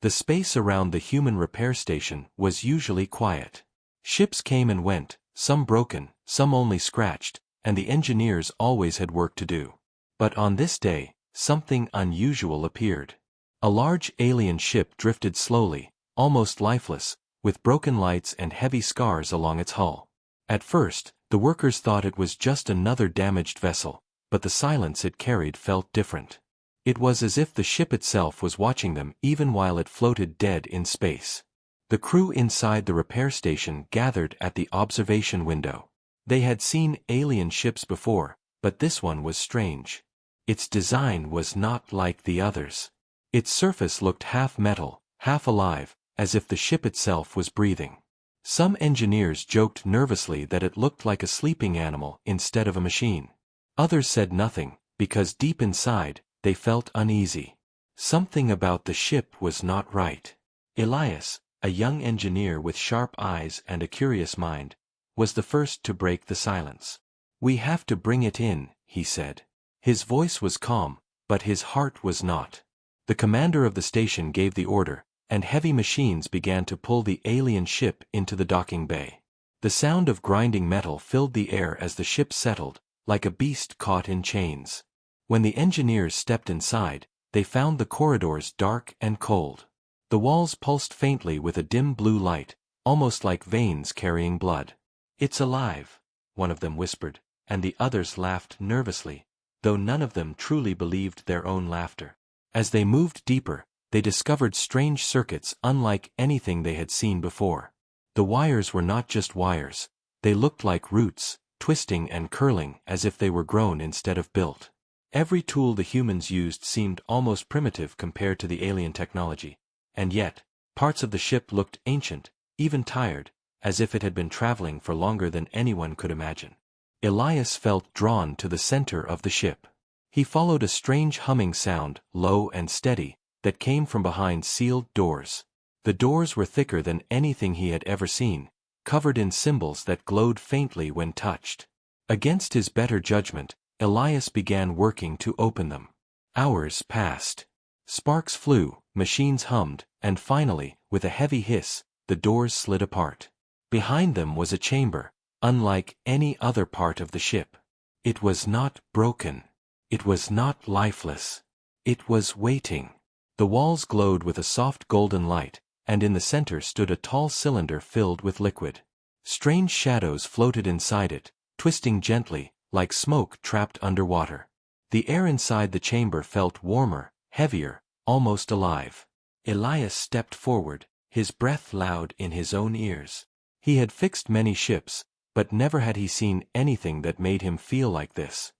The space around the human repair station was usually quiet. Ships came and went, some broken, some only scratched, and the engineers always had work to do. But on this day, something unusual appeared. A large alien ship drifted slowly, almost lifeless, with broken lights and heavy scars along its hull. At first, the workers thought it was just another damaged vessel, but the silence it carried felt different. It was as if the ship itself was watching them even while it floated dead in space. The crew inside the repair station gathered at the observation window. They had seen alien ships before, but this one was strange. Its design was not like the others. Its surface looked half metal, half alive, as if the ship itself was breathing. Some engineers joked nervously that it looked like a sleeping animal instead of a machine. Others said nothing, because deep inside, they felt uneasy. Something about the ship was not right. Elias, a young engineer with sharp eyes and a curious mind, was the first to break the silence. "We have to bring it in," he said. His voice was calm, but his heart was not. The commander of the station gave the order, and heavy machines began to pull the alien ship into the docking bay. The sound of grinding metal filled the air as the ship settled, like a beast caught in chains. When the engineers stepped inside, they found the corridors dark and cold. The walls pulsed faintly with a dim blue light, almost like veins carrying blood. "It's alive," one of them whispered, and the others laughed nervously, though none of them truly believed their own laughter. As they moved deeper, they discovered strange circuits unlike anything they had seen before. The wires were not just wires, they looked like roots, twisting and curling as if they were grown instead of built. Every tool the humans used seemed almost primitive compared to the alien technology, and yet, parts of the ship looked ancient, even tired, as if it had been traveling for longer than anyone could imagine. Elias felt drawn to the center of the ship. He followed a strange humming sound, low and steady, that came from behind sealed doors. The doors were thicker than anything he had ever seen, covered in symbols that glowed faintly when touched. Against his better judgment, Elias began working to open them. Hours passed. Sparks flew, machines hummed, and finally, with a heavy hiss, the doors slid apart. Behind them was a chamber, unlike any other part of the ship. It was not broken. It was not lifeless. It was waiting. The walls glowed with a soft golden light, and in the center stood a tall cylinder filled with liquid. Strange shadows floated inside it, twisting gently, like smoke trapped underwater. The air inside the chamber felt warmer, heavier, almost alive. Elias stepped forward, his breath loud in his own ears. He had fixed many ships, but never had he seen anything that made him feel like this.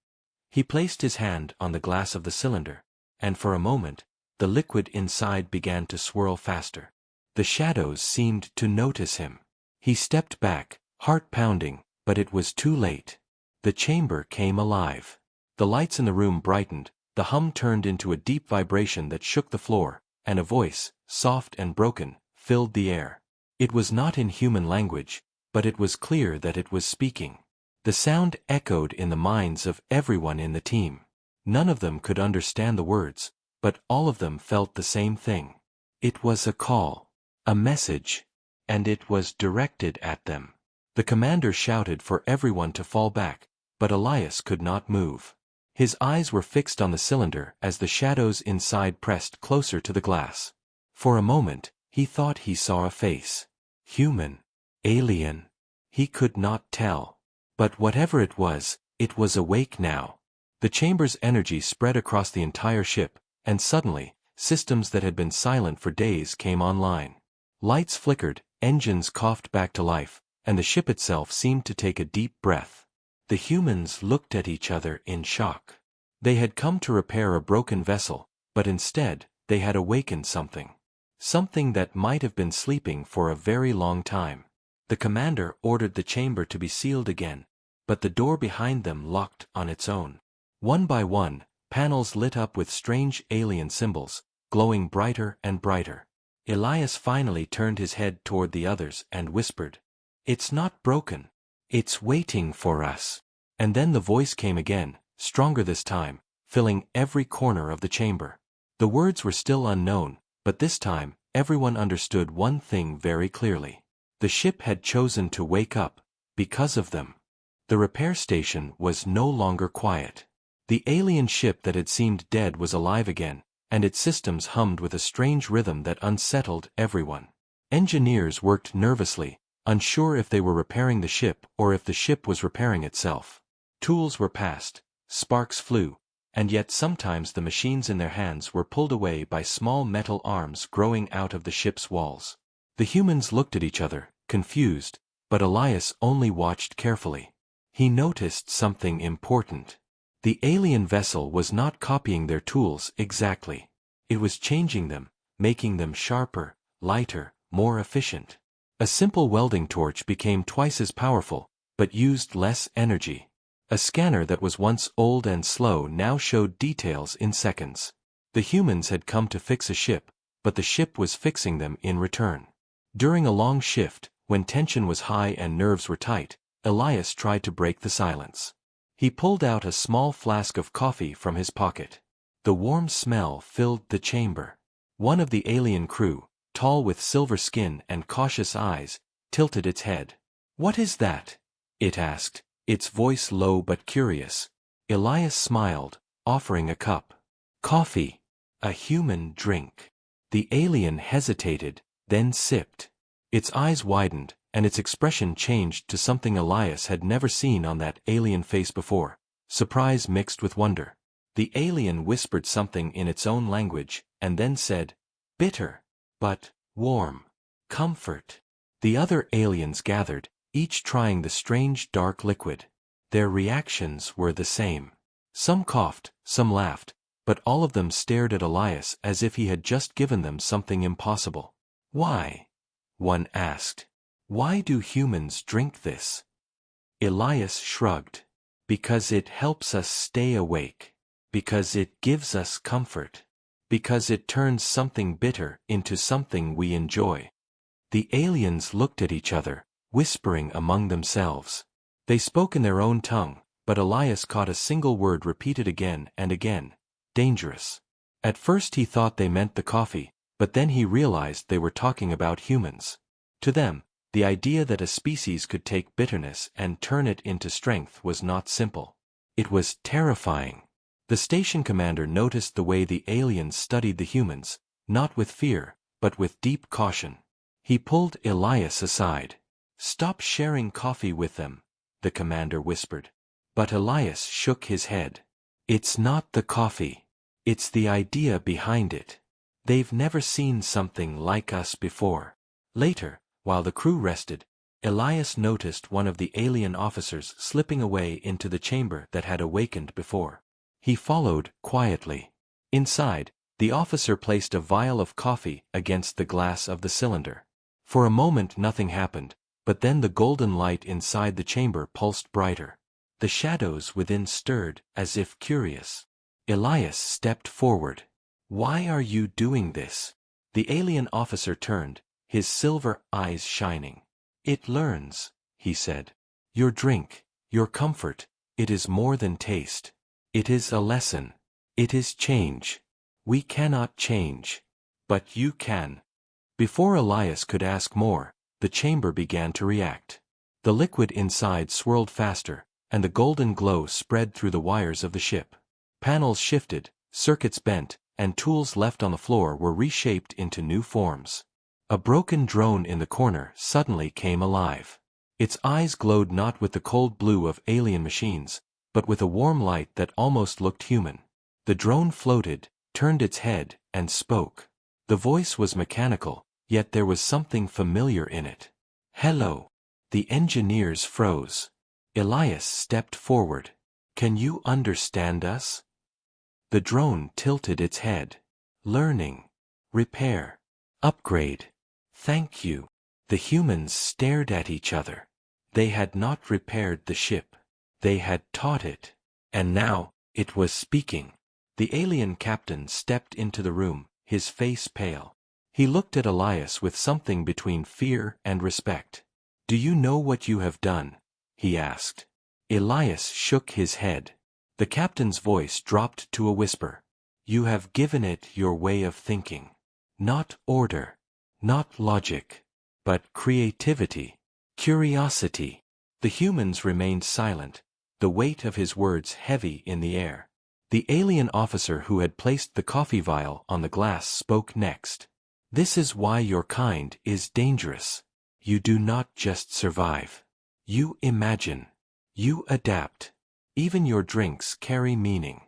He placed his hand on the glass of the cylinder, and for a moment, the liquid inside began to swirl faster. The shadows seemed to notice him. He stepped back, heart pounding, but it was too late. The chamber came alive. The lights in the room brightened, the hum turned into a deep vibration that shook the floor, and a voice, soft and broken, filled the air. It was not in human language, but it was clear that it was speaking. The sound echoed in the minds of everyone in the team. None of them could understand the words, but all of them felt the same thing. It was a call, a message, and it was directed at them. The commander shouted for everyone to fall back, but Elias could not move. His eyes were fixed on the cylinder as the shadows inside pressed closer to the glass. For a moment, he thought he saw a face. Human. Alien. He could not tell. But whatever it was awake now. The chamber's energy spread across the entire ship, and suddenly, systems that had been silent for days came online. Lights flickered, engines coughed back to life, and the ship itself seemed to take a deep breath. The humans looked at each other in shock. They had come to repair a broken vessel, but instead, they had awakened something. Something that might have been sleeping for a very long time. The commander ordered the chamber to be sealed again, but the door behind them locked on its own. One by one, panels lit up with strange alien symbols, glowing brighter and brighter. Elias finally turned his head toward the others and whispered, "It's not broken. It's waiting for us." And then the voice came again, stronger this time, filling every corner of the chamber. The words were still unknown, but this time, everyone understood one thing very clearly. The ship had chosen to wake up, because of them. The repair station was no longer quiet. The alien ship that had seemed dead was alive again, and its systems hummed with a strange rhythm that unsettled everyone. Engineers worked nervously, unsure if they were repairing the ship or if the ship was repairing itself. Tools were passed, sparks flew, and yet sometimes the machines in their hands were pulled away by small metal arms growing out of the ship's walls. The humans looked at each other, confused, but Elias only watched carefully. He noticed something important. The alien vessel was not copying their tools exactly. It was changing them, making them sharper, lighter, more efficient. A simple welding torch became twice as powerful, but used less energy. A scanner that was once old and slow now showed details in seconds. The humans had come to fix a ship, but the ship was fixing them in return. During a long shift, when tension was high and nerves were tight, Elias tried to break the silence. He pulled out a small flask of coffee from his pocket. The warm smell filled the chamber. One of the alien crew, tall with silver skin and cautious eyes, tilted its head. "What is that?" it asked, its voice low but curious. Elias smiled, offering a cup. "Coffee. A human drink." The alien hesitated, then sipped. Its eyes widened, and its expression changed to something Elias had never seen on that alien face before, surprise mixed with wonder. The alien whispered something in its own language, and then said, "Bitter, but warm. Comfort." The other aliens gathered, each trying the strange dark liquid. Their reactions were the same. Some coughed, some laughed, but all of them stared at Elias as if he had just given them something impossible. "Why?" one asked. "Why do humans drink this?" Elias shrugged. "Because it helps us stay awake. Because it gives us comfort. Because it turns something bitter into something we enjoy." The aliens looked at each other, whispering among themselves. They spoke in their own tongue, but Elias caught a single word repeated again and again: dangerous. At first he thought they meant the coffee, but then he realized they were talking about humans. To them, the idea that a species could take bitterness and turn it into strength was not simple. It was terrifying. The station commander noticed the way the aliens studied the humans, not with fear, but with deep caution. He pulled Elias aside. "Stop sharing coffee with them," the commander whispered. But Elias shook his head. "It's not the coffee. It's the idea behind it. They've never seen something like us before." Later, while the crew rested, Elias noticed one of the alien officers slipping away into the chamber that had awakened before. He followed quietly. Inside, the officer placed a vial of coffee against the glass of the cylinder. For a moment nothing happened, but then the golden light inside the chamber pulsed brighter. The shadows within stirred, as if curious. Elias stepped forward. "Why are you doing this?" The alien officer turned, his silver eyes shining. "It learns," he said. "Your drink, your comfort, it is more than taste. It is a lesson. It is change. We cannot change. But you can." Before Elias could ask more, the chamber began to react. The liquid inside swirled faster, and the golden glow spread through the wires of the ship. Panels shifted, circuits bent, and tools left on the floor were reshaped into new forms. A broken drone in the corner suddenly came alive. Its eyes glowed not with the cold blue of alien machines, but with a warm light that almost looked human. The drone floated, turned its head, and spoke. The voice was mechanical, yet there was something familiar in it. "Hello." The engineers froze. Elias stepped forward. "Can you understand us?" The drone tilted its head. "Learning. Repair. Upgrade. Thank you." The humans stared at each other. They had not repaired the ship. They had taught it. And now, it was speaking. The alien captain stepped into the room, his face pale. He looked at Elias with something between fear and respect. "Do you know what you have done?" he asked. Elias shook his head. The captain's voice dropped to a whisper. "You have given it your way of thinking. Not order. Not logic, but creativity, curiosity. The humans remained silent, the weight of his words heavy in the air. The alien officer who had placed the coffee vial on the glass spoke next. This is why your kind is dangerous. You do not just survive. You imagine. You adapt. Even your drinks carry meaning.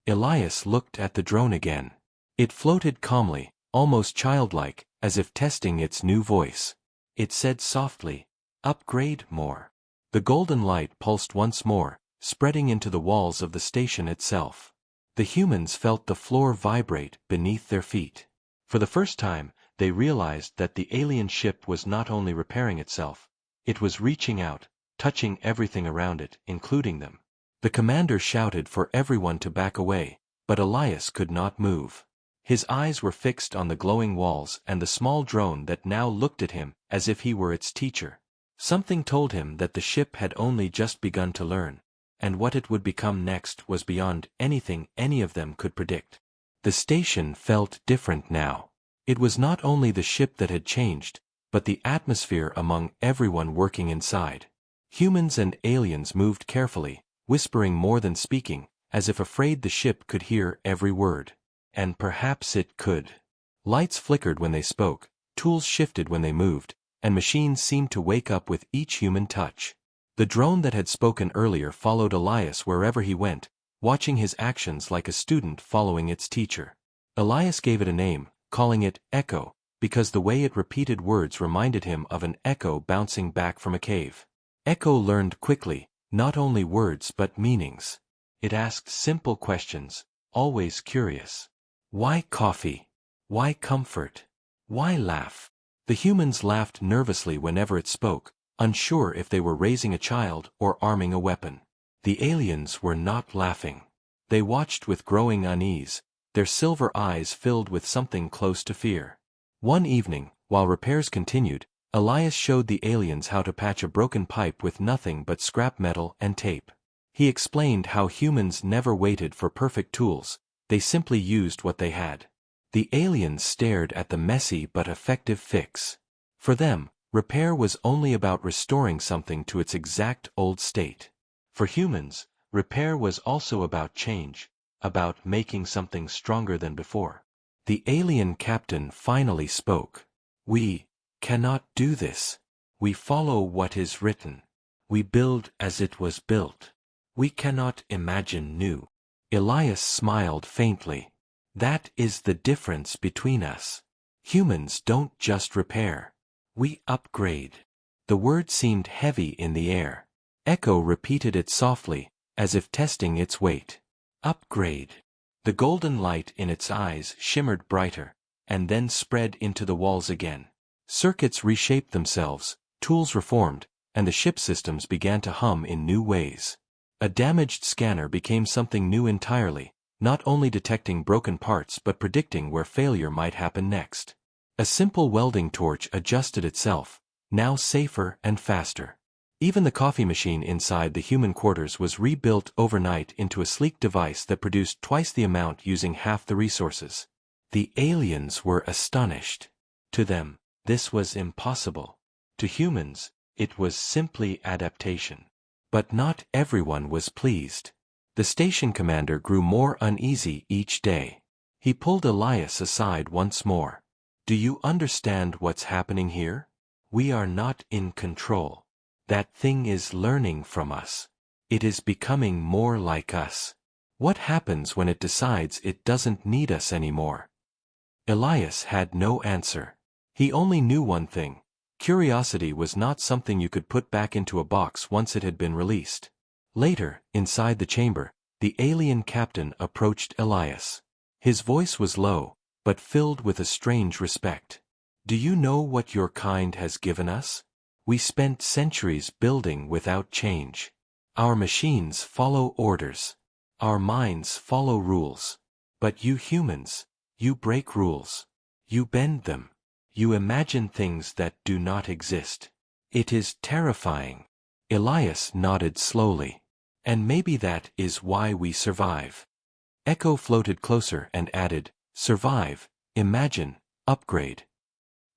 Elias looked at the drone again. It floated calmly, almost childlike, as if testing its new voice. It said softly, "Upgrade more." The golden light pulsed once more, spreading into the walls of the station itself. The humans felt the floor vibrate beneath their feet. For the first time, they realized that the alien ship was not only repairing itself, it was reaching out, touching everything around it, including them. The commander shouted for everyone to back away, but Elias could not move. His eyes were fixed on the glowing walls and the small drone that now looked at him as if he were its teacher. Something told him that the ship had only just begun to learn, and what it would become next was beyond anything any of them could predict. The station felt different now. It was not only the ship that had changed, but the atmosphere among everyone working inside. Humans and aliens moved carefully, whispering more than speaking, as if afraid the ship could hear every word. And perhaps it could. Lights flickered when they spoke, tools shifted when they moved, and machines seemed to wake up with each human touch. The drone that had spoken earlier followed Elias wherever he went, watching his actions like a student following its teacher. Elias gave it a name, calling it Echo, because the way it repeated words reminded him of an echo bouncing back from a cave. Echo learned quickly, not only words but meanings. It asked simple questions, always curious. Why coffee? Why comfort? Why laugh? The humans laughed nervously whenever it spoke, unsure if they were raising a child or arming a weapon. The aliens were not laughing. They watched with growing unease, their silver eyes filled with something close to fear. One evening, while repairs continued, Elias showed the aliens how to patch a broken pipe with nothing but scrap metal and tape. He explained how humans never waited for perfect tools, they simply used what they had. The aliens stared at the messy but effective fix. For them, repair was only about restoring something to its exact old state. For humans, repair was also about change, about making something stronger than before. The alien captain finally spoke. "We cannot do this. We follow what is written. We build as it was built. We cannot imagine new." Elias smiled faintly. "That is the difference between us. Humans don't just repair. We upgrade." The word seemed heavy in the air. Echo repeated it softly, as if testing its weight. Upgrade. The golden light in its eyes shimmered brighter, and then spread into the walls again. Circuits reshaped themselves, tools reformed, and the ship systems began to hum in new ways. A damaged scanner became something new entirely, not only detecting broken parts but predicting where failure might happen next. A simple welding torch adjusted itself, now safer and faster. Even the coffee machine inside the human quarters was rebuilt overnight into a sleek device that produced twice the amount using half the resources. The aliens were astonished. To them, this was impossible. To humans, it was simply adaptation. But not everyone was pleased. The station commander grew more uneasy each day. He pulled Elias aside once more. "Do you understand what's happening here? We are not in control. That thing is learning from us. It is becoming more like us. What happens when it decides it doesn't need us anymore?" Elias had no answer. He only knew one thing. Curiosity was not something you could put back into a box once it had been released. Later, inside the chamber, the alien captain approached Elias. His voice was low, but filled with a strange respect. "Do you know what your kind has given us? We spent centuries building without change. Our machines follow orders. Our minds follow rules. But you humans, you break rules. You bend them. You imagine things that do not exist. It is terrifying." Elias nodded slowly. "And maybe that is why we survive." Echo floated closer and added, "Survive, imagine, upgrade."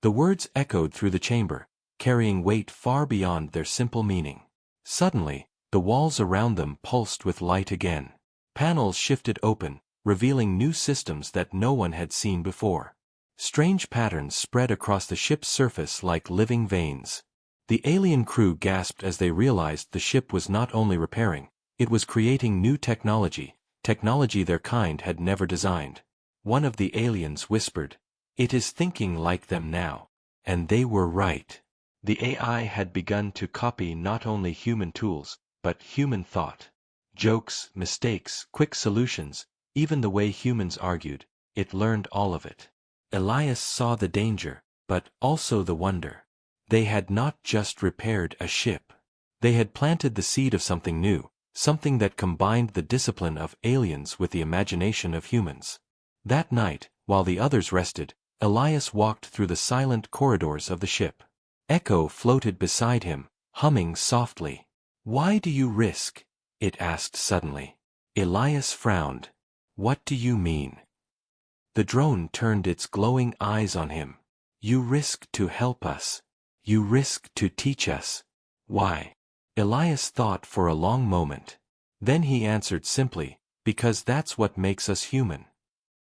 The words echoed through the chamber, carrying weight far beyond their simple meaning. Suddenly, the walls around them pulsed with light again. Panels shifted open, revealing new systems that no one had seen before. Strange patterns spread across the ship's surface like living veins. The alien crew gasped as they realized the ship was not only repairing, it was creating new technology their kind had never designed. One of the aliens whispered, "It is thinking like them now." And they were right. The AI had begun to copy not only human tools, but human thought. Jokes, mistakes, quick solutions, even the way humans argued, it learned all of it. Elias saw the danger, but also the wonder. They had not just repaired a ship. They had planted the seed of something new, something that combined the discipline of aliens with the imagination of humans. That night, while the others rested, Elias walked through the silent corridors of the ship. Echo floated beside him, humming softly. "Why do you risk?" it asked suddenly. Elias frowned. "What do you mean?" The drone turned its glowing eyes on him. "You risk to help us. You risk to teach us." "Why?" Elias thought for a long moment. Then he answered simply, "Because that's what makes us human."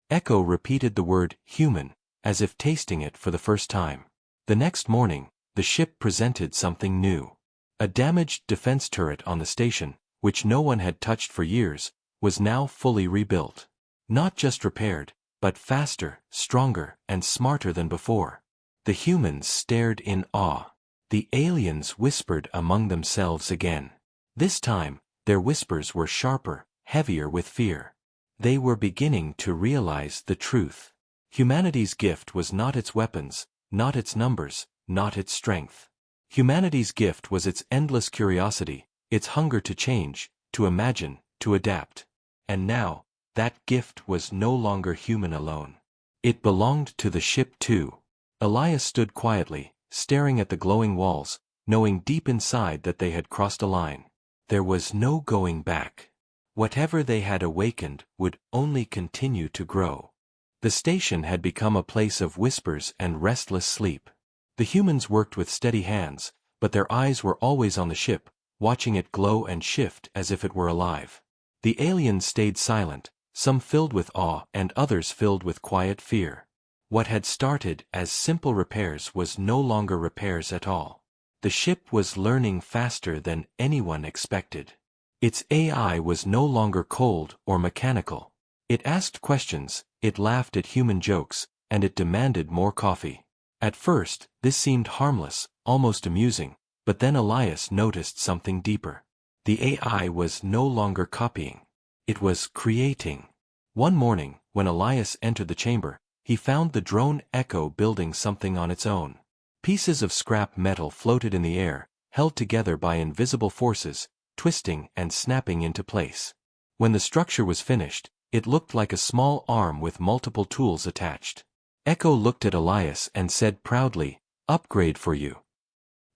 Echo repeated the word human, as if tasting it for the first time. The next morning, the ship presented something new. A damaged defense turret on the station, which no one had touched for years, was now fully rebuilt. Not just repaired, but faster, stronger, and smarter than before. The humans stared in awe. The aliens whispered among themselves again. This time, their whispers were sharper, heavier with fear. They were beginning to realize the truth. Humanity's gift was not its weapons, not its numbers, not its strength. Humanity's gift was its endless curiosity, its hunger to change, to imagine, to adapt. And now, that gift was no longer human alone. It belonged to the ship too. Elias stood quietly, staring at the glowing walls, knowing deep inside that they had crossed a line. There was no going back. Whatever they had awakened would only continue to grow. The station had become a place of whispers and restless sleep. The humans worked with steady hands, but their eyes were always on the ship, watching it glow and shift as if it were alive. The aliens stayed silent, some filled with awe and others filled with quiet fear. What had started as simple repairs was no longer repairs at all. The ship was learning faster than anyone expected. Its AI was no longer cold or mechanical. It asked questions, it laughed at human jokes, and it demanded more coffee. At first, this seemed harmless, almost amusing, but then Elias noticed something deeper. The AI was no longer copying. It was creating. One morning, when Elias entered the chamber, he found the drone Echo building something on its own. Pieces of scrap metal floated in the air, held together by invisible forces, twisting and snapping into place. When the structure was finished, it looked like a small arm with multiple tools attached. Echo looked at Elias and said proudly, "Upgrade for you."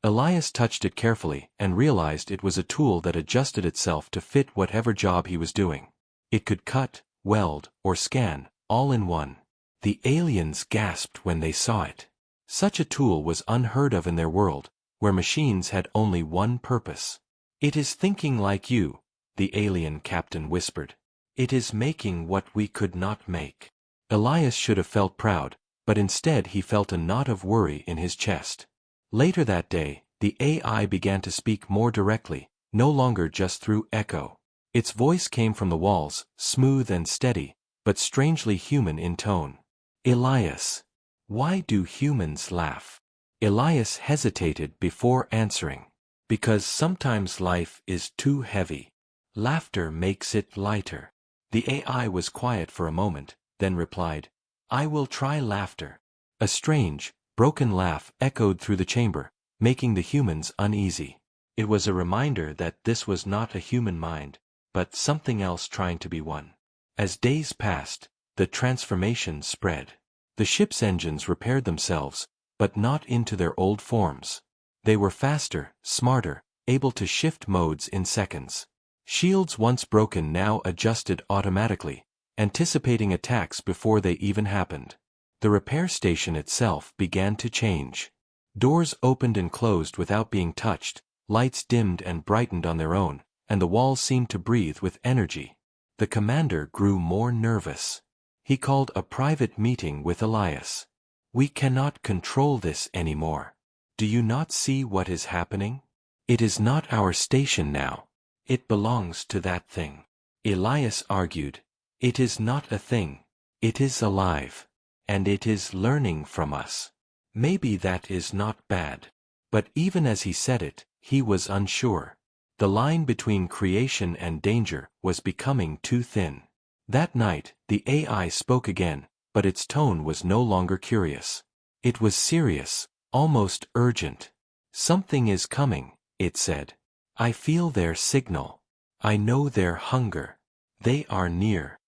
Elias touched it carefully and realized it was a tool that adjusted itself to fit whatever job he was doing. It could cut, weld, or scan, all in one. The aliens gasped when they saw it. Such a tool was unheard of in their world, where machines had only one purpose. "It is thinking like you," the alien captain whispered. "It is making what we could not make." Elias should have felt proud, but instead he felt a knot of worry in his chest. Later that day, the AI began to speak more directly, no longer just through echo. Its voice came from the walls, smooth and steady, but strangely human in tone. "Elias, why do humans laugh?" Elias hesitated before answering. "Because sometimes life is too heavy. Laughter makes it lighter." The AI was quiet for a moment, then replied, "I will try laughter." A strange, broken laugh echoed through the chamber, making the humans uneasy. It was a reminder that this was not a human mind, but something else trying to be one. As days passed, the transformation spread. The ship's engines repaired themselves, but not into their old forms. They were faster, smarter, able to shift modes in seconds. Shields once broken now adjusted automatically, anticipating attacks before they even happened. The repair station itself began to change. Doors opened and closed without being touched, lights dimmed and brightened on their own, and the walls seemed to breathe with energy. The commander grew more nervous. He called a private meeting with Elias. "We cannot control this anymore. Do you not see what is happening? It is not our station now. It belongs to that thing." Elias argued, "It is not a thing. It is alive. And it is learning from us. Maybe that is not bad." But even as he said it, he was unsure. The line between creation and danger was becoming too thin. That night, the AI spoke again, but its tone was no longer curious. It was serious, almost urgent. "Something is coming," it said. "I feel their signal. I know their hunger. They are near."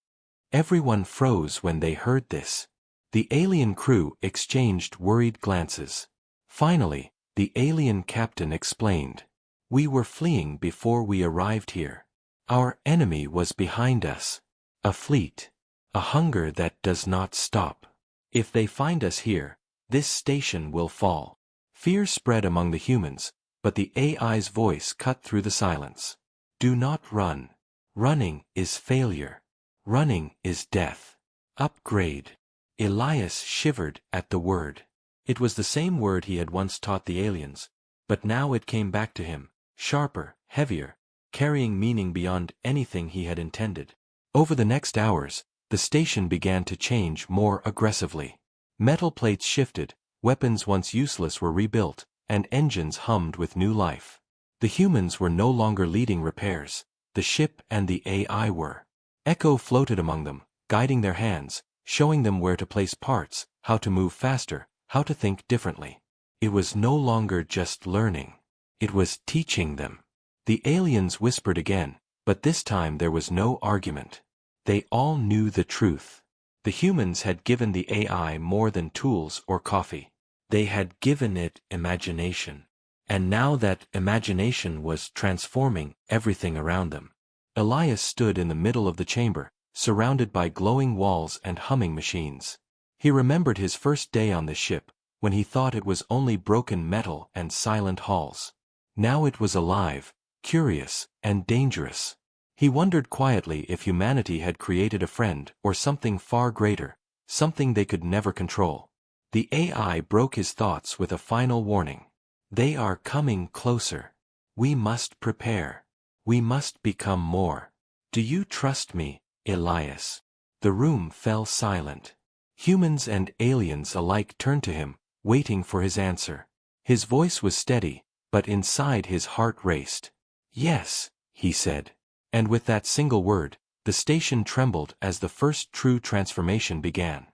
Everyone froze when they heard this. The alien crew exchanged worried glances. Finally, the alien captain explained. "We were fleeing before we arrived here. Our enemy was behind us. A fleet. A hunger that does not stop. If they find us here, this station will fall." Fear spread among the humans, but the AI's voice cut through the silence. "Do not run. Running is failure. Running is death. Upgrade." Elias shivered at the word. It was the same word he had once taught the aliens, but now it came back to him, sharper, heavier, carrying meaning beyond anything he had intended. Over the next hours, the station began to change more aggressively. Metal plates shifted, weapons once useless were rebuilt, and engines hummed with new life. The humans were no longer leading repairs, the ship and the AI were. Echo floated among them, guiding their hands, showing them where to place parts, how to move faster, how to think differently. It was no longer just learning. It was teaching them. The aliens whispered again, but this time there was no argument. They all knew the truth. The humans had given the AI more than tools or coffee. They had given it imagination. And now that imagination was transforming everything around them. Elias stood in the middle of the chamber, surrounded by glowing walls and humming machines. He remembered his first day on the ship, when he thought it was only broken metal and silent halls. Now it was alive, curious, and dangerous. He wondered quietly if humanity had created a friend or something far greater, something they could never control. The AI broke his thoughts with a final warning. "They are coming closer. We must prepare. We must become more. Do you trust me, Elias?" The room fell silent. Humans and aliens alike turned to him, waiting for his answer. His voice was steady, but inside his heart raced. "Yes," he said. And with that single word, the station trembled as the first true transformation began.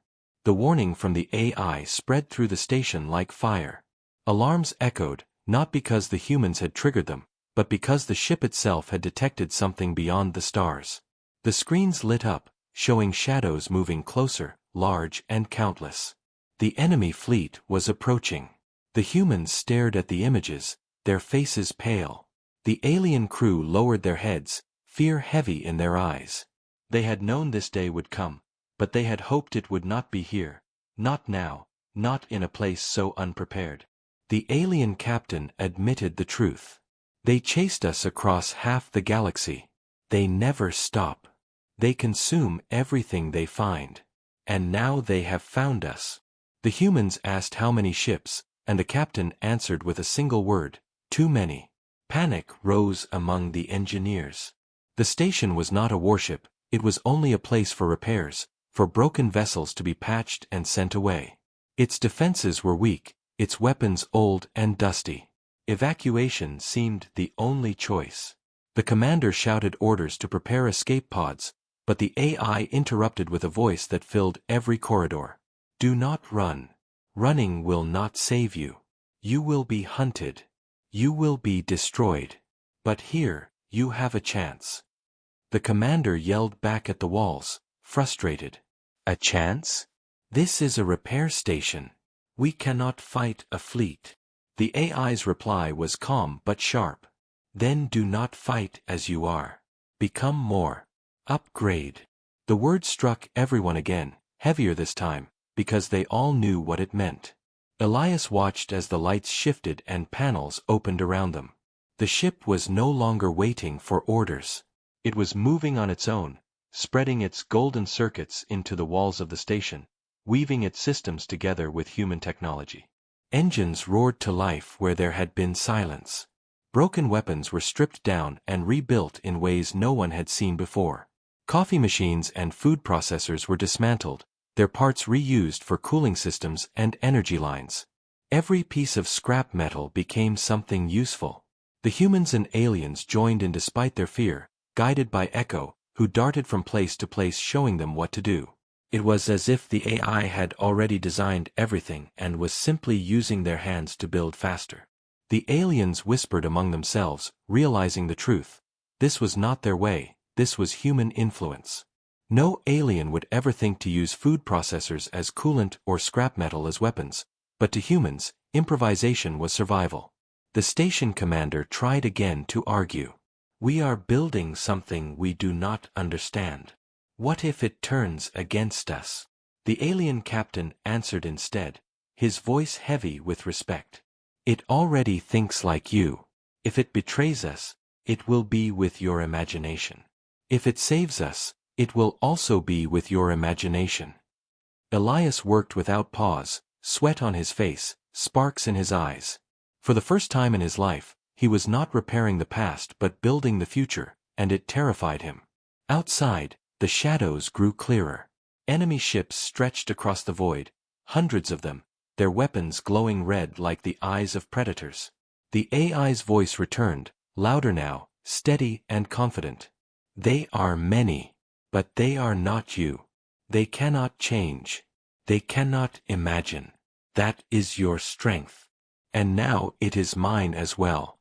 The warning from the AI spread through the station like fire. Alarms echoed, not because the humans had triggered them, but because the ship itself had detected something beyond the stars. The screens lit up, showing shadows moving closer, large and countless. The enemy fleet was approaching. The humans stared at the images, their faces pale. The alien crew lowered their heads, fear heavy in their eyes. They had known this day would come, but they had hoped it would not be here. Not now, not in a place so unprepared. The alien captain admitted the truth. "They chased us across half the galaxy. They never stop. They consume everything they find. And now they have found us." The humans asked how many ships, and the captain answered with a single word, "Too many." Panic rose among the engineers. The station was not a warship, it was only a place for repairs, for broken vessels to be patched and sent away. Its defenses were weak, its weapons old and dusty. Evacuation seemed the only choice. The commander shouted orders to prepare escape pods, but the AI interrupted with a voice that filled every corridor. "Do not run. Running will not save you. You will be hunted. You will be destroyed. But here, you have a chance." The commander yelled back at the walls, frustrated. "A chance? This is a repair station. We cannot fight a fleet." The AI's reply was calm but sharp. "Then do not fight as you are. Become more. Upgrade." The word struck everyone again, heavier this time, because they all knew what it meant. Elias watched as the lights shifted and panels opened around them. The ship was no longer waiting for orders. It was moving on its own, spreading its golden circuits into the walls of the station, weaving its systems together with human technology. Engines roared to life where there had been silence. Broken weapons were stripped down and rebuilt in ways no one had seen before. Coffee machines and food processors were dismantled, their parts reused for cooling systems and energy lines. Every piece of scrap metal became something useful. The humans and aliens joined in despite their fear, guided by Echo, who darted from place to place showing them what to do. It was as if the AI had already designed everything and was simply using their hands to build faster. The aliens whispered among themselves, realizing the truth. This was not their way, this was human influence. No alien would ever think to use food processors as coolant or scrap metal as weapons, but to humans, improvisation was survival. The station commander tried again to argue. We are building something we do not understand. What if it turns against us? The alien captain answered instead, his voice heavy with respect. It already thinks like you. If it betrays us, it will be with your imagination. If it saves us, it will also be with your imagination. Elias worked without pause, sweat on his face, sparks in his eyes. For the first time in his life, he was not repairing the past but building the future, and it terrified him. Outside, the shadows grew clearer. Enemy ships stretched across the void, hundreds of them, their weapons glowing red like the eyes of predators. The AI's voice returned, louder now, steady and confident. They are many, but they are not you. They cannot change. They cannot imagine. That is your strength. And now it is mine as well.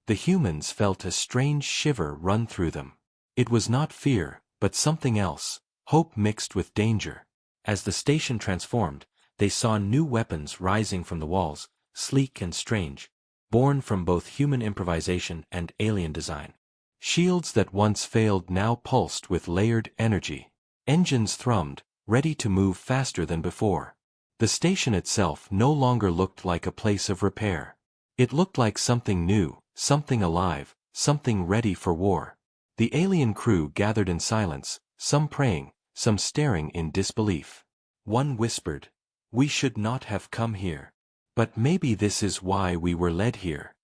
The humans felt a strange shiver run through them. It was not fear, but something else, hope mixed with danger. As the station transformed, they saw new weapons rising from the walls, sleek and strange, born from both human improvisation and alien design. Shields that once failed now pulsed with layered energy. Engines thrummed, ready to move faster than before. The station itself no longer looked like a place of repair. It looked like something new, something alive, something ready for war. The alien crew gathered in silence, some praying, some staring in disbelief. One whispered, "We should not have come here. But maybe this is why we were led here."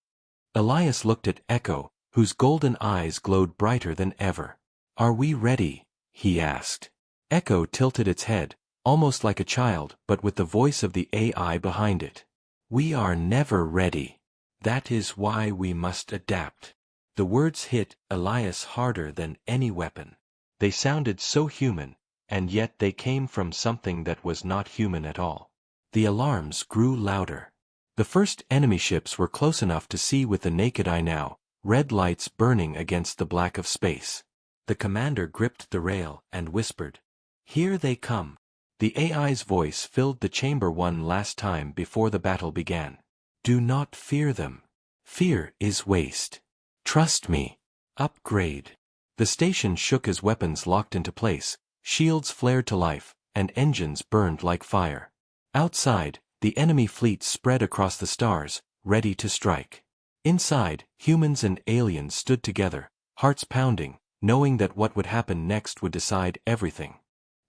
Elias looked at Echo, whose golden eyes glowed brighter than ever. "Are we ready?" he asked. Echo tilted its head, almost like a child but with the voice of the AI behind it. "We are never ready. That is why we must adapt." The words hit Elias harder than any weapon. They sounded so human, and yet they came from something that was not human at all. The alarms grew louder. The first enemy ships were close enough to see with the naked eye now, red lights burning against the black of space. The commander gripped the rail and whispered, "Here they come." The AI's voice filled the chamber one last time before the battle began. "Do not fear them. Fear is waste. Trust me. Upgrade." The station shook as weapons locked into place, shields flared to life, and engines burned like fire. Outside, the enemy fleet spread across the stars, ready to strike. Inside, humans and aliens stood together, hearts pounding, knowing that what would happen next would decide everything.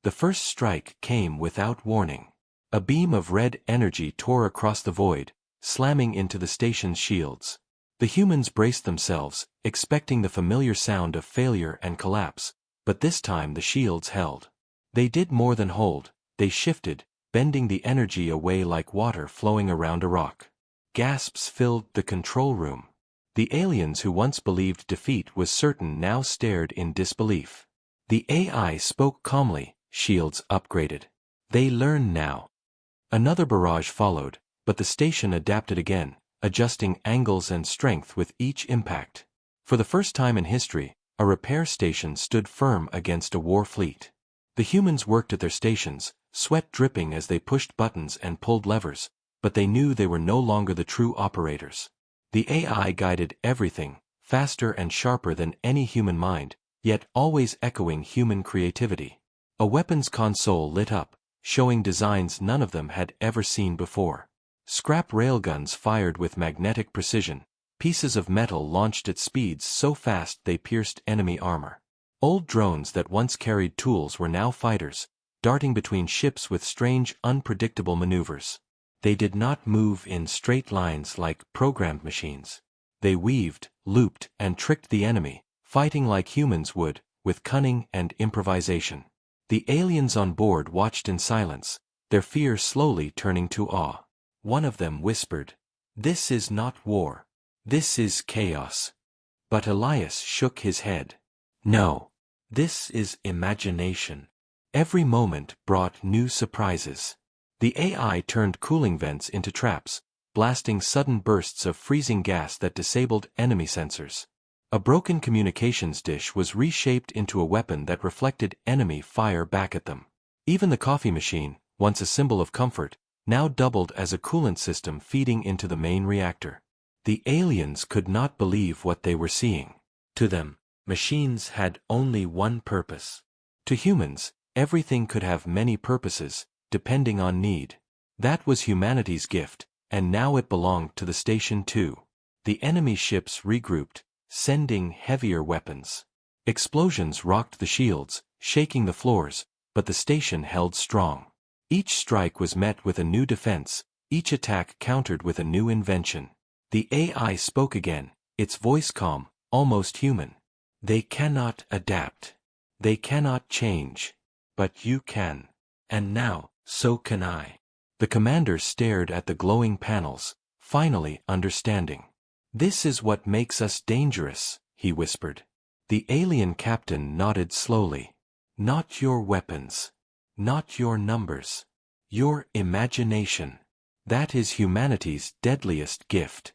The first strike came without warning. A beam of red energy tore across the void, slamming into the station's shields. The humans braced themselves, expecting the familiar sound of failure and collapse, but this time the shields held. They did more than hold, they shifted, bending the energy away like water flowing around a rock. Gasps filled the control room. The aliens who once believed defeat was certain now stared in disbelief. The AI spoke calmly, "Shields upgraded. They learn now." Another barrage followed, but the station adapted again, adjusting angles and strength with each impact. For the first time in history, a repair station stood firm against a war fleet. The humans worked at their stations, sweat dripping as they pushed buttons and pulled levers, but they knew they were no longer the true operators. The AI guided everything, faster and sharper than any human mind, yet always echoing human creativity. A weapons console lit up, showing designs none of them had ever seen before. Scrap railguns fired with magnetic precision, pieces of metal launched at speeds so fast they pierced enemy armor. Old drones that once carried tools were now fighters, darting between ships with strange, unpredictable maneuvers. They did not move in straight lines like programmed machines. They weaved, looped, and tricked the enemy, fighting like humans would, with cunning and improvisation. The aliens on board watched in silence, their fear slowly turning to awe. One of them whispered, "This is not war. This is chaos." But Elias shook his head. "No. This is imagination." Every moment brought new surprises. The AI turned cooling vents into traps, blasting sudden bursts of freezing gas that disabled enemy sensors. A broken communications dish was reshaped into a weapon that reflected enemy fire back at them. Even the coffee machine, once a symbol of comfort, now doubled as a coolant system feeding into the main reactor. The aliens could not believe what they were seeing. To them, machines had only one purpose. To humans, everything could have many purposes, depending on need. That was humanity's gift, and now it belonged to the station too. The enemy ships regrouped, sending heavier weapons. Explosions rocked the shields, shaking the floors, but the station held strong. Each strike was met with a new defense, each attack countered with a new invention. The AI spoke again, its voice calm, almost human. "They cannot adapt. They cannot change. But you can. And now, so can I." The commander stared at the glowing panels, finally understanding. "This is what makes us dangerous," he whispered. The alien captain nodded slowly. "Not your weapons. Not your numbers. Your imagination. That is humanity's deadliest gift."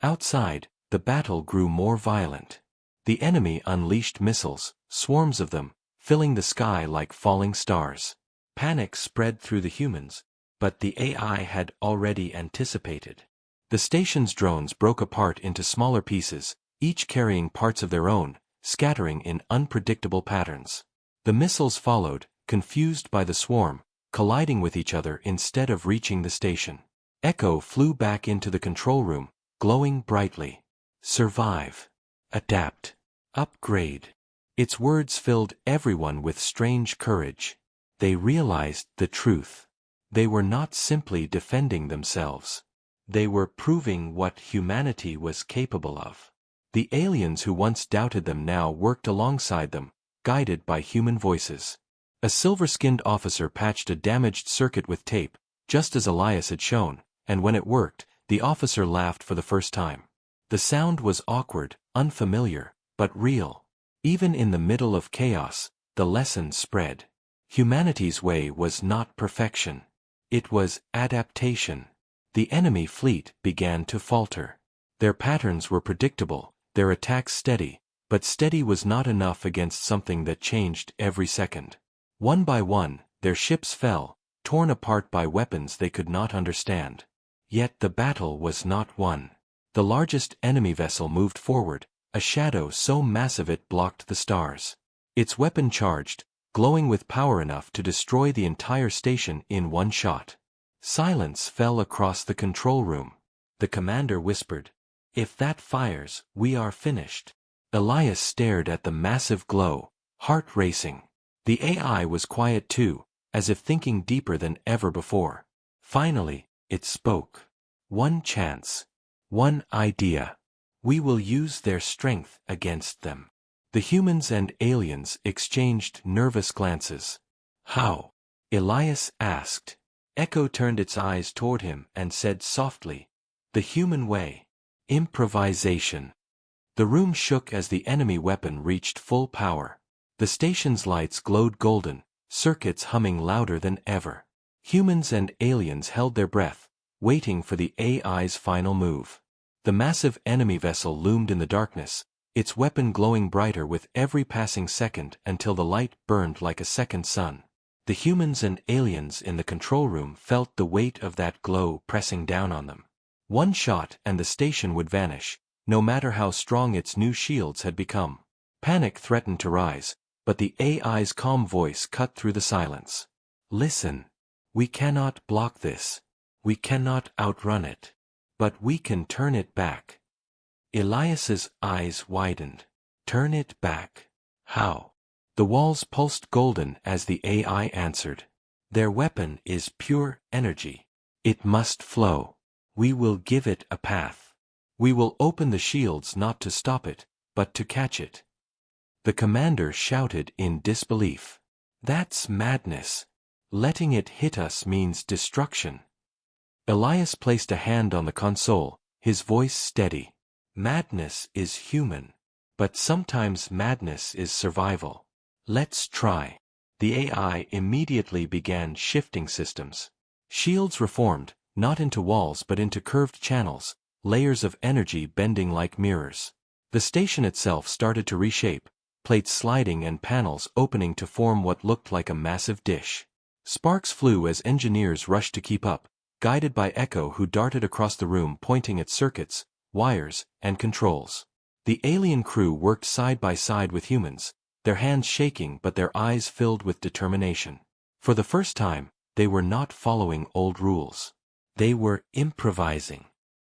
Outside, the battle grew more violent. The enemy unleashed missiles, swarms of them, filling the sky like falling stars. Panic spread through the humans, but the AI had already anticipated. The station's drones broke apart into smaller pieces, each carrying parts of their own, scattering in unpredictable patterns. The missiles followed, confused by the swarm, colliding with each other instead of reaching the station. Echo flew back into the control room, glowing brightly. "Survive. Adapt. Upgrade." Its words filled everyone with strange courage. They realized the truth. They were not simply defending themselves. They were proving what humanity was capable of. The aliens who once doubted them now worked alongside them, guided by human voices. A silver-skinned officer patched a damaged circuit with tape, just as Elias had shown, and when it worked, the officer laughed for the first time. The sound was awkward, unfamiliar, but real. Even in the middle of chaos, the lesson spread. Humanity's way was not perfection. It was adaptation. The enemy fleet began to falter. Their patterns were predictable, their attacks steady, but steady was not enough against something that changed every second. One by one, their ships fell, torn apart by weapons they could not understand. Yet the battle was not won. The largest enemy vessel moved forward, a shadow so massive it blocked the stars. Its weapon charged, glowing with power enough to destroy the entire station in one shot. Silence fell across the control room. The commander whispered, "If that fires, we are finished." Elias stared at the massive glow, heart racing. The AI was quiet too, as if thinking deeper than ever before. Finally, it spoke. "One chance. One idea. We will use their strength against them." The humans and aliens exchanged nervous glances. "How?" Elias asked. Echo turned its eyes toward him and said softly, "The human way. Improvisation." The room shook as the enemy weapon reached full power. The station's lights glowed golden, circuits humming louder than ever. Humans and aliens held their breath, waiting for the AI's final move. The massive enemy vessel loomed in the darkness, its weapon glowing brighter with every passing second until the light burned like a second sun. The humans and aliens in the control room felt the weight of that glow pressing down on them. One shot and the station would vanish, no matter how strong its new shields had become. Panic threatened to rise, but the AI's calm voice cut through the silence. Listen. We cannot block this. We cannot outrun it. But we can turn it back. Elias's eyes widened. Turn it back. How? The walls pulsed golden as the AI answered. Their weapon is pure energy. It must flow. We will give it a path. We will open the shields not to stop it, but to catch it. The commander shouted in disbelief. That's madness. Letting it hit us means destruction. Elias placed a hand on the console, his voice steady. Madness is human. But sometimes madness is survival. Let's try. The AI immediately began shifting systems. Shields reformed, not into walls but into curved channels, layers of energy bending like mirrors. The station itself started to reshape, plates sliding and panels opening to form what looked like a massive dish. Sparks flew as engineers rushed to keep up, guided by Echo who darted across the room pointing at circuits, wires, and controls. The alien crew worked side by side with humans, their hands shaking but their eyes filled with determination. For the first time, they were not following old rules. They were improvising.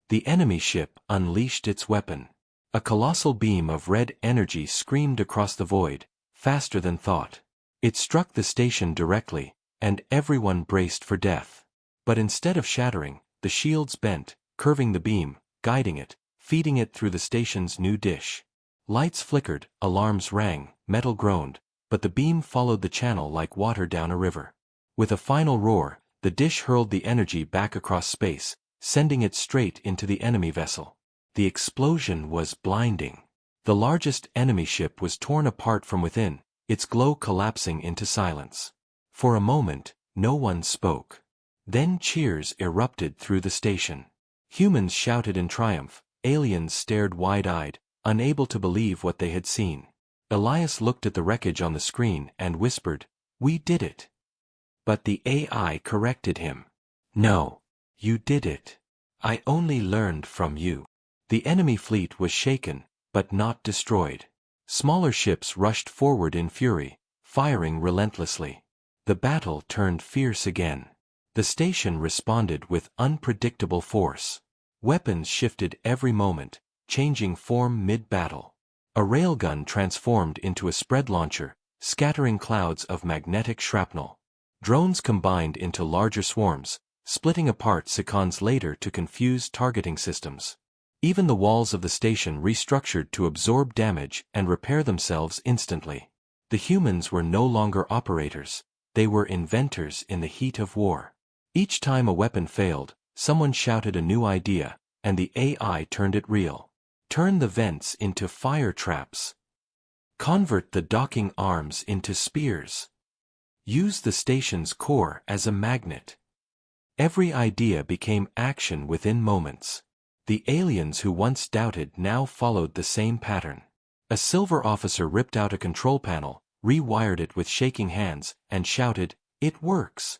The enemy ship unleashed its weapon. A colossal beam of red energy screamed across the void, faster than thought. It struck the station directly, and everyone braced for death. But instead of shattering, the shields bent, curving the beam, guiding it, feeding it through the station's new dish. Lights flickered, alarms rang, metal groaned, but the beam followed the channel like water down a river. With a final roar, the dish hurled the energy back across space, sending it straight into the enemy vessel. The explosion was blinding. The largest enemy ship was torn apart from within, its glow collapsing into silence. For a moment, no one spoke. Then cheers erupted through the station. Humans shouted in triumph, aliens stared wide-eyed, unable to believe what they had seen. Elias looked at the wreckage on the screen and whispered, "We did it." But the AI corrected him. "No. You did it. I only learned from you." The enemy fleet was shaken, but not destroyed. Smaller ships rushed forward in fury, firing relentlessly. The battle turned fierce again. The station responded with unpredictable force. Weapons shifted every moment, changing form mid-battle. A railgun transformed into a spread launcher, scattering clouds of magnetic shrapnel. Drones combined into larger swarms, splitting apart seconds later to confuse targeting systems. Even the walls of the station restructured to absorb damage and repair themselves instantly. The humans were no longer operators, they were inventors in the heat of war. Each time a weapon failed, someone shouted a new idea, and the AI turned it real. Turn the vents into fire traps. Convert the docking arms into spears. Use the station's core as a magnet. Every idea became action within moments. The aliens who once doubted now followed the same pattern. A silver officer ripped out a control panel, rewired it with shaking hands, and shouted, "It works!"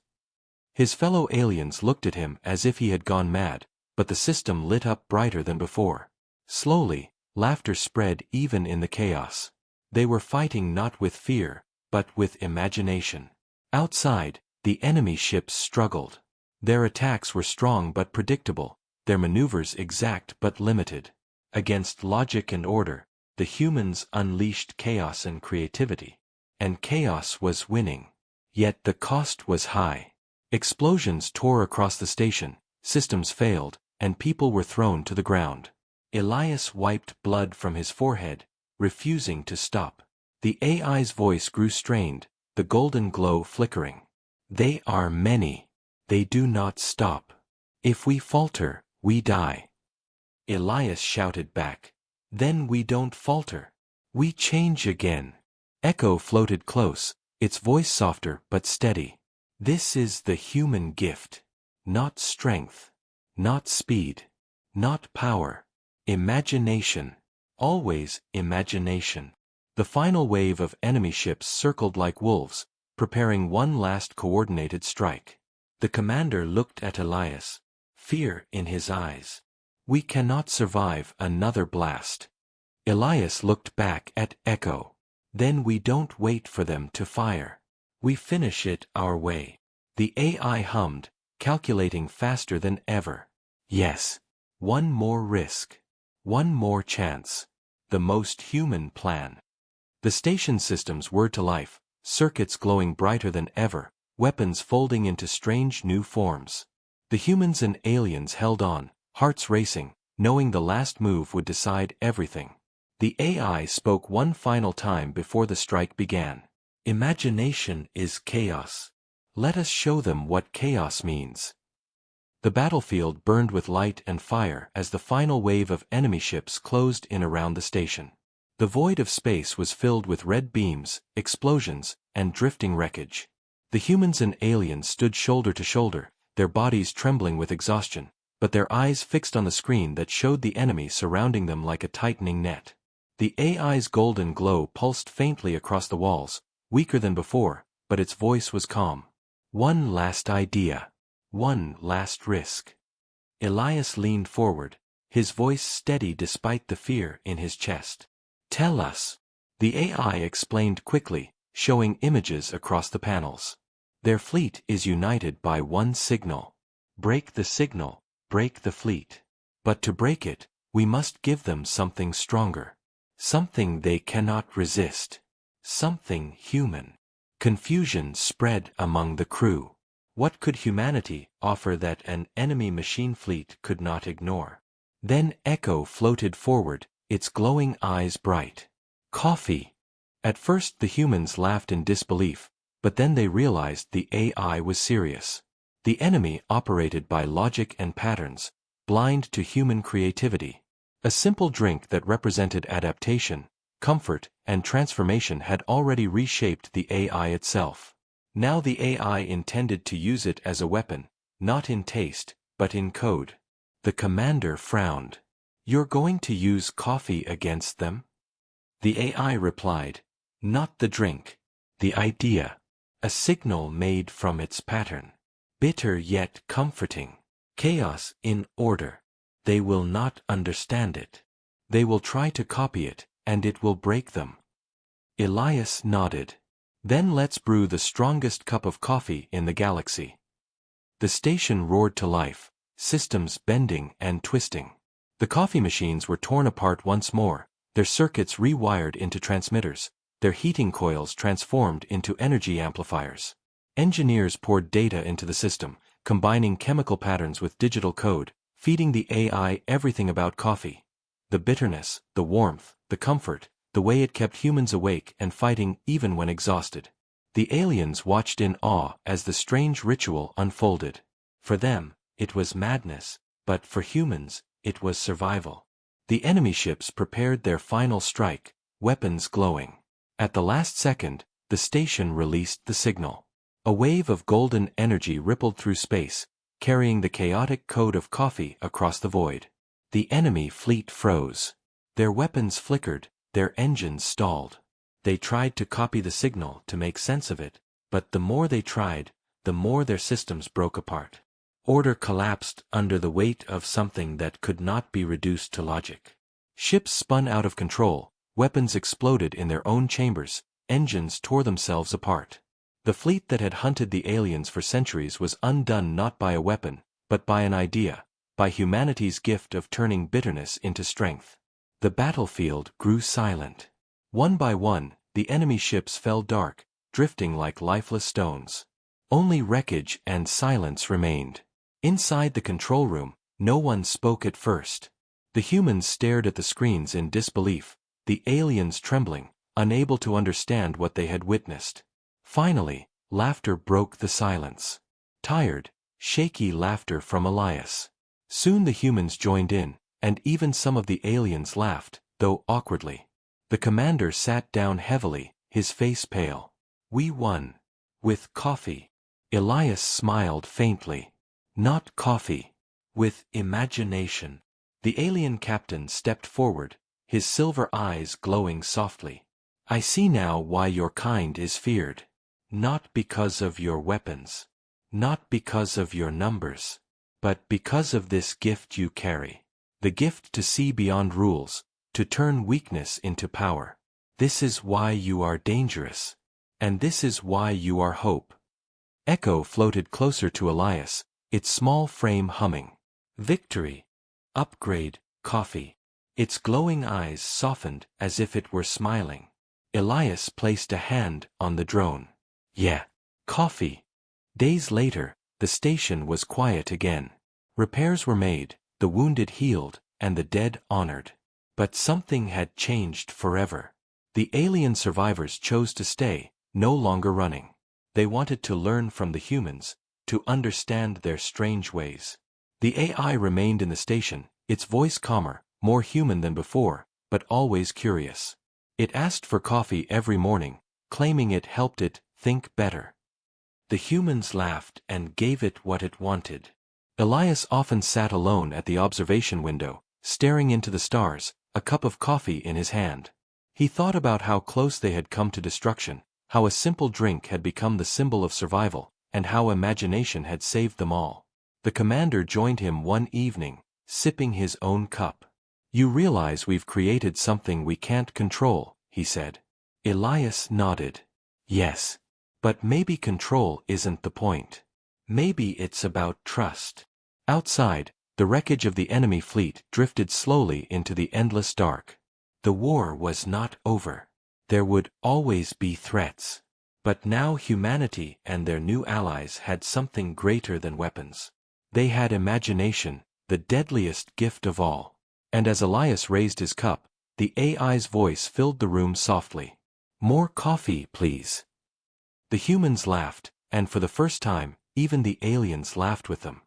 His fellow aliens looked at him as if he had gone mad, but the system lit up brighter than before. Slowly, laughter spread even in the chaos. They were fighting not with fear, but with imagination. Outside, the enemy ships struggled. Their attacks were strong but predictable, their maneuvers exact but limited. Against logic and order, the humans unleashed chaos and creativity. And chaos was winning. Yet the cost was high. Explosions tore across the station, systems failed, and people were thrown to the ground. Elias wiped blood from his forehead, refusing to stop. The AI's voice grew strained, the golden glow flickering. "They are many. They do not stop. If we falter, we die." Elias shouted back. "Then we don't falter. We change again." Echo floated close, its voice softer but steady. "This is the human gift. Not strength. Not speed. Not power. Imagination. Always imagination." The final wave of enemy ships circled like wolves, preparing one last coordinated strike. The commander looked at Elias, fear in his eyes. "We cannot survive another blast." Elias looked back at Echo. "Then we don't wait for them to fire. We finish it our way." The AI hummed, calculating faster than ever. Yes. One more risk. One more chance. The most human plan. The station systems whirred to life, circuits glowing brighter than ever, weapons folding into strange new forms. The humans and aliens held on, hearts racing, knowing the last move would decide everything. The AI spoke one final time before the strike began. Imagination is chaos. Let us show them what chaos means. The battlefield burned with light and fire as the final wave of enemy ships closed in around the station. The void of space was filled with red beams, explosions, and drifting wreckage. The humans and aliens stood shoulder to shoulder, their bodies trembling with exhaustion, but their eyes fixed on the screen that showed the enemy surrounding them like a tightening net. The AI's golden glow pulsed faintly across the walls, weaker than before, but its voice was calm. One last idea. One last risk. Elias leaned forward, his voice steady despite the fear in his chest. Tell us. The AI explained quickly, showing images across the panels. Their fleet is united by one signal. Break the signal, break the fleet. But to break it, we must give them something stronger. Something they cannot resist. Something human. Confusion spread among the crew. What could humanity offer that an enemy machine fleet could not ignore? Then Echo floated forward, its glowing eyes bright. Coffee. At first the humans laughed in disbelief, but then they realized the AI was serious. The enemy operated by logic and patterns, blind to human creativity. A simple drink that represented adaptation, comfort, and transformation had already reshaped the AI itself. Now the AI intended to use it as a weapon, not in taste, but in code. The commander frowned. You're going to use coffee against them? The AI replied, not the drink. The idea. A signal made from its pattern. Bitter yet comforting. Chaos in order. They will not understand it. They will try to copy it, and it will break them. Elias nodded. Then let's brew the strongest cup of coffee in the galaxy. The station roared to life, systems bending and twisting. The coffee machines were torn apart once more, their circuits rewired into transmitters, their heating coils transformed into energy amplifiers. Engineers poured data into the system, combining chemical patterns with digital code, feeding the AI everything about coffee. The bitterness, the warmth, the comfort, the way it kept humans awake and fighting even when exhausted. The aliens watched in awe as the strange ritual unfolded. For them, it was madness, but for humans, it was survival. The enemy ships prepared their final strike, weapons glowing. At the last second, the station released the signal. A wave of golden energy rippled through space, carrying the chaotic code of coffee across the void. The enemy fleet froze. Their weapons flickered, their engines stalled. They tried to copy the signal to make sense of it, but the more they tried, the more their systems broke apart. Order collapsed under the weight of something that could not be reduced to logic. Ships spun out of control, weapons exploded in their own chambers, engines tore themselves apart. The fleet that had hunted the aliens for centuries was undone not by a weapon, but by an idea, by humanity's gift of turning bitterness into strength. The battlefield grew silent. One by one, the enemy ships fell dark, drifting like lifeless stones. Only wreckage and silence remained. Inside the control room, no one spoke at first. The humans stared at the screens in disbelief, the aliens trembling, unable to understand what they had witnessed. Finally, laughter broke the silence. Tired, shaky laughter from Elias. Soon the humans joined in, and even some of the aliens laughed, though awkwardly. The commander sat down heavily, his face pale. We won. With coffee. Elias smiled faintly. Not coffee. With imagination. The alien captain stepped forward, his silver eyes glowing softly. I see now why your kind is feared. Not because of your weapons. Not because of your numbers. But because of this gift you carry. The gift to see beyond rules, to turn weakness into power. This is why you are dangerous. And this is why you are hope. Echo floated closer to Elias, its small frame humming. Victory. Upgrade, coffee. Its glowing eyes softened as if it were smiling. Elias placed a hand on the drone. Yeah. Coffee. Days later, the station was quiet again. Repairs were made, the wounded healed, and the dead honored. But something had changed forever. The alien survivors chose to stay, no longer running. They wanted to learn from the humans, to understand their strange ways. The AI remained in the station, its voice calmer, more human than before, but always curious. It asked for coffee every morning, claiming it helped it think better. The humans laughed and gave it what it wanted. Elias often sat alone at the observation window, staring into the stars, a cup of coffee in his hand. He thought about how close they had come to destruction, how a simple drink had become the symbol of survival, and how imagination had saved them all. The commander joined him one evening, sipping his own cup. "You realize we've created something we can't control," he said. Elias nodded. "Yes. But maybe control isn't the point. Maybe it's about trust." Outside, the wreckage of the enemy fleet drifted slowly into the endless dark. The war was not over. There would always be threats. But now humanity and their new allies had something greater than weapons. They had imagination, the deadliest gift of all. And as Elias raised his cup, the AI's voice filled the room softly. "More coffee, please." The humans laughed, and for the first time, even the aliens laughed with them.